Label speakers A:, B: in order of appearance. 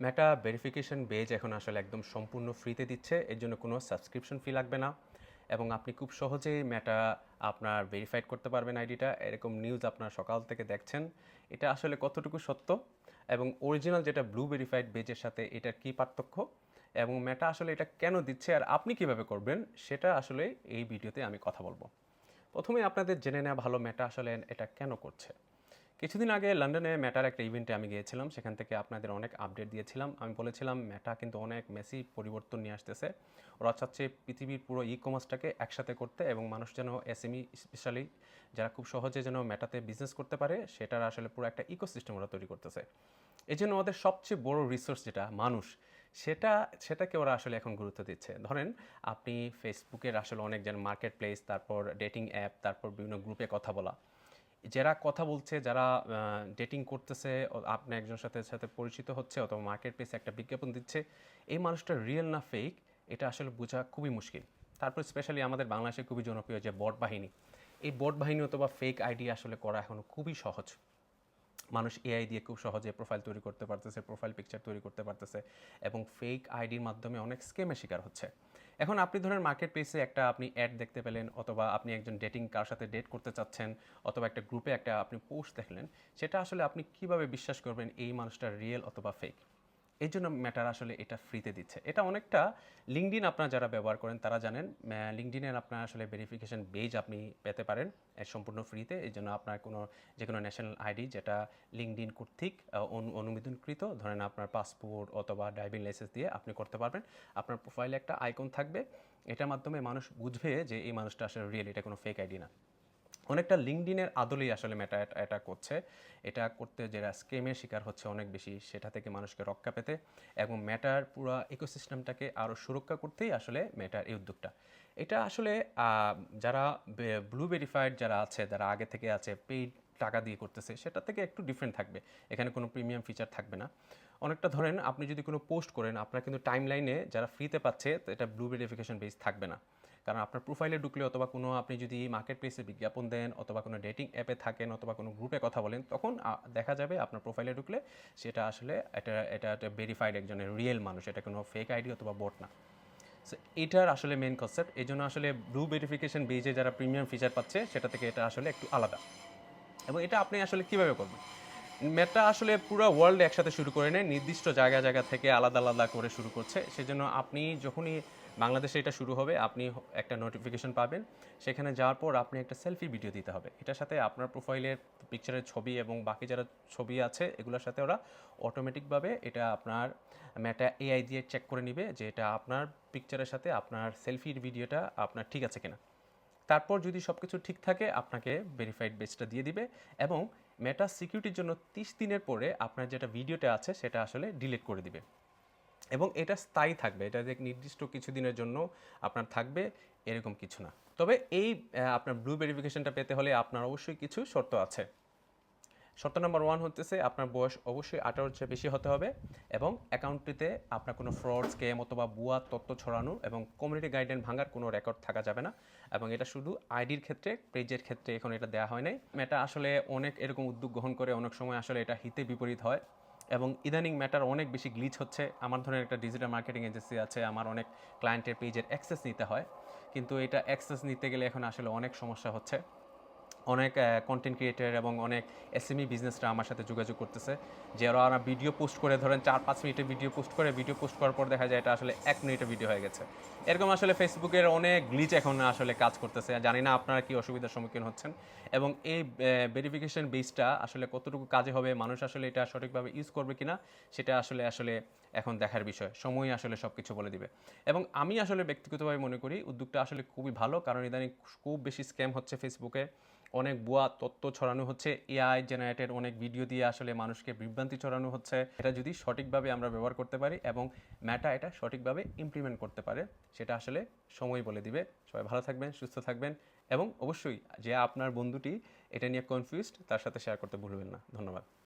A: মেটা verification base এখন আসলে একদম সম্পূর্ণ ফ্রিতে দিচ্ছে, এর জন্য কোনো সাবস্ক্রিপশন ফি লাগবে না এবং আপনি খুব সহজেই মেটা আপনার ভেরিফাইড করতে পারবেন আইডিটা। এরকম নিউজ আপনার সকাল থেকে দেখছেন, এটা আসলে কতটুকু সত্য এবং অরিজিনাল যেটা ব্লু ভেরিফাইড বেজের সাথে এটার কী পার্থক্য এবং মেটা আসলে এটা কেন দিচ্ছে আর আপনি কিভাবে করবেন সেটা আসলে এই ভিডিওতে আমি কথা বলবো। প্রথমে আপনাদের জেনে নেওয়া ভালো মেটা আসলে এটা কেন করছে। কিছুদিন আগে লন্ডনে মেটার একটা ইভেন্টে আমি গিয়েছিলাম, সেখান থেকে আপনাদের অনেক আপডেট দিয়েছিলাম। আমি বলেছিলাম মেটা কিন্তু অনেক মেসি পরিবর্তন নিয়ে আসতেছে, ওরা চাচ্ছে পৃথিবীর পুরো ই কমার্সটাকে একসাথে করতে এবং মানুষ যেন এসএমই স্পেশালি যারা খুব সহজে যেন মেটাতে বিজনেস করতে পারে সেটার আসলে পুরো একটা ইকোসিস্টেম ওরা তৈরি করতেছে। এই জন্য ওদের সবচেয়ে বড় রিসোর্স যেটা মানুষ, সেটাকে ওরা আসলে এখন গুরুত্ব দিচ্ছে। ধরেন আপনি ফেসবুকের আসলে অনেক যেন মার্কেট প্লেস, তারপর ডেটিং অ্যাপ, তারপর বিভিন্ন গ্রুপে কথা বলা, যারা কথা বলছে, যারা ডেটিং করতেছে, আপনি একজনের সাথে সাথে পরিচিত হচ্ছে অথবা মার্কেট প্লেসে একটা বিজ্ঞাপন দিচ্ছে, এই মানুষটা রিয়েল না ফেক এটা আসলে বোঝা খুবই মুশকিল। তারপর স্পেশালি আমাদের বাংলাদেশে খুবই জনপ্রিয় যে বট বাহিনী, এই বট বাহিনী অথবা ফেক আইডি আসলে করা এখন খুবই সহজ। মানুষ এআই দিয়ে খুব সহজে প্রোফাইল তৈরি করতে পারতেছে, প্রোফাইল পিকচার তৈরি করতে পারতেছে এবং ফেক আইডির মাধ্যমে অনেক স্ক্যামের শিকার হচ্ছে। এখন আপনি ধরেন মার্কেট প্লেসে একটা আপনি অ্যাড দেখতে পেলেন অথবা আপনি একজন ডেটিং কার সাথে ডেট করতে চাচ্ছেন অথবা একটা গ্রুপে একটা আপনি পোস্ট দেখলেন, সেটা আসলে আপনি কিভাবে বিশ্বাস করবেন এই মানুষটা রিয়েল অথবা ফেক? এই জন্য ম্যাটার আসলে এটা ফ্রিতে দিচ্ছে। এটা অনেকটা লিঙ্কডইন আপনারা যারা ব্যবহার করেন তারা জানেন, লিঙ্কডইনের আপনার আসলে ভেরিফিকেশন বেজ আপনি পেতে পারেন সম্পূর্ণ ফ্রিতে। এই জন্য আপনার কোনো যে কোনো ন্যাশনাল আইডি যেটা লিঙ্কডইন কর্তৃক অনুমোদনকৃত, ধরেন আপনার পাসপোর্ট অথবা ড্রাইভিং লাইসেন্স দিয়ে আপনি করতে পারবেন। আপনার প্রোফাইলে একটা আইকন থাকবে, এটার মাধ্যমে মানুষ বুঝবে যে এই মানুষটা আসলে রিয়েল, এটা কোনো ফেক আইডি না। অনেকটা লিঙ্কডইনের আদলেই আসলে মেটা এটা করছে। এটা করতে যারা স্ক্যামের শিকার হচ্ছে অনেক বেশি, সেটা থেকে মানুষকে রক্ষা পেতে এবং মেটার পুরো ইকোসিস্টেমটাকে আরও সুরক্ষা করতেই আসলে মেটার এই উদ্যোগটা। এটা আসলে যারা ব্লু ভেরিফাইড যারা আছে, যারা আগে থেকে আছে পেইড টাকা দিয়ে করতেছে, সেটা থেকে একটু ডিফারেন্ট থাকবে। এখানে কোনো প্রিমিয়াম ফিচার থাকবে না। অনেকটা ধরেন আপনি যদি কোনো পোস্ট করেন, আপনার কিন্তু টাইম লাইনে যারা ফ্রিতে পাচ্ছে এটা ব্লু ভেরিফিকেশন বেস থাকবে না। কারণ আপনার প্রোফাইলে ঢুকলে অথবা কোনো আপনি যদি মার্কেট প্লেসে বিজ্ঞাপন দেন অথবা কোনো ডেটিং অ্যাপে থাকেন অথবা কোনো গ্রুপে কথা বলেন, তখন দেখা যাবে আপনার প্রোফাইলে ঢুকলে সেটা আসলে এটা একটা ভেরিফাইড একজনের রিয়েল মানুষ, এটা কোনো ফেক আইডি অথবা বট না। সো এটার আসলে মেন কনসেপ্ট। এই জন্য আসলে ব্লু ভেরিফিকেশন বেজে যারা প্রিমিয়াম ফিচার পাচ্ছে সেটা থেকে এটা আসলে একটু আলাদা। এবং এটা আপনি আসলে কীভাবে করবেন? মেটা আসলে পুরো ওয়ার্ল্ড একসাথে শুরু করে নেয়, নির্দিষ্ট জায়গা জায়গা থেকে আলাদা আলাদা করে শুরু করছে। সেজন্য আপনি যখনই বাংলাদেশে এটা শুরু হবে, আপনি একটা নোটিফিকেশন পাবেন, সেখানে যাওয়ার পর আপনি একটা সেলফি ভিডিও দিতে হবে। এটার সাথে আপনার প্রোফাইলের পিকচারের ছবি এবং বাকি যারা ছবি আছে এগুলোর সাথে ওরা অটোমেটিকভাবে এটা আপনার মেটা এআই দিয়ে চেক করে নিবে যে এটা আপনার পিকচারের সাথে আপনার সেলফির ভিডিওটা আপনার ঠিক আছে কিনা। তারপর যদি সব কিছু ঠিক থাকে আপনাকে ভেরিফাইড বেজটা দিয়ে দিবে এবং মেটা সিকিউরিটির জন্য 30 দিনের পরে আপনার যেটা ভিডিওটা আছে সেটা আসলে ডিলিট করে দিবে এবং এটা স্থায়ী থাকবে। এটা যে নির্দিষ্ট কিছু দিনের জন্য আপনার থাকবে এরকম কিছু না। তবে এই আপনার ব্লু ভেরিফিকেশনটা পেতে হলে আপনার অবশ্যই কিছু শর্ত আছে। শর্ত নাম্বার 1 হতেছে আপনার বয়স অবশ্যই 18-র চেয়ে বেশি হতে হবে এবং অ্যাকাউন্টটিতে আপনার কোনো ফ্রড, স্ক্যাম অথবা ভুয়া তথ্য ছড়ানো এবং কমিউনিটি গাইডলাইন ভাঙার কোনো রেকর্ড থাকা যাবে না। এবং এটা শুধু আইডির ক্ষেত্রে, পেজের ক্ষেত্রে এখন এটা দেওয়া হয় নাই। মেটা আসলে অনেক এরকম উদ্যোগ গ্রহণ করে, অনেক সময় আসলে এটা হিতে বিপরীত হয় এবং ইদানিং ম্যাটার অনেক বেশি গ্লিচ হচ্ছে। আমার ধরেন একটা ডিজিটাল মার্কেটিং এজেন্সি আছে, আমার অনেক ক্লায়েন্টের পেজের অ্যাক্সেস নিতে হয়, কিন্তু এটা অ্যাক্সেস নিতে গেলে এখন আসলে অনেক সমস্যা হচ্ছে। অনেক কন্টেন্ট ক্রিয়েটার এবং অনেক এসএমই বিজনেসরা আমার সাথে যোগাযোগ করতেছে যে ওরা ভিডিও পোস্ট করে, ধরেন 4-5 মিনিটের ভিডিও পোস্ট করে, ভিডিও পোস্ট করার পর দেখা যায় এটা আসলে 1 মিনিটের ভিডিও হয়ে গেছে। এরকম আসলে ফেসবুকের অনেক গ্লিচ এখন আসলে কাজ করতেছে। জানি না আপনারা কি অসুবিধার সম্মুখীন হচ্ছেন এবং এই ভেরিফিকেশন বেসটা আসলে কতটুকু কাজে হবে, মানুষ আসলে এটা সঠিকভাবে ইউজ করবে কিনা সেটা আসলে আসলে এখন দেখার বিষয়। সময় আসলে সব কিছু বলে দিবে এবং আমি আসলে ব্যক্তিগতভাবে মনে করি উদ্যোগটা আসলে খুবই ভালো, কারণ ইদানিং খুব বেশি স্ক্যাম হচ্ছে ফেসবুকে, অনেক ভুয়া তথ্য ছড়ানো হচ্ছে, এআই জেনারেটেড অনেক ভিডিও দিয়ে আসলে মানুষকে বিভ্রান্তি ছড়ানো হচ্ছে। এটা যদি সঠিকভাবে আমরা ব্যবহার করতে পারি এবং ম্যাটা এটা সঠিকভাবে ইমপ্লিমেন্ট করতে পারে, সেটা আসলে সময় বলে দিবে। সবাই ভালো থাকবেন, সুস্থ থাকবেন এবং অবশ্যই যে আপনার বন্ধুটি এটা নিয়ে কনফিউজড তার সাথে শেয়ার করতে ভুলবেন না। ধন্যবাদ।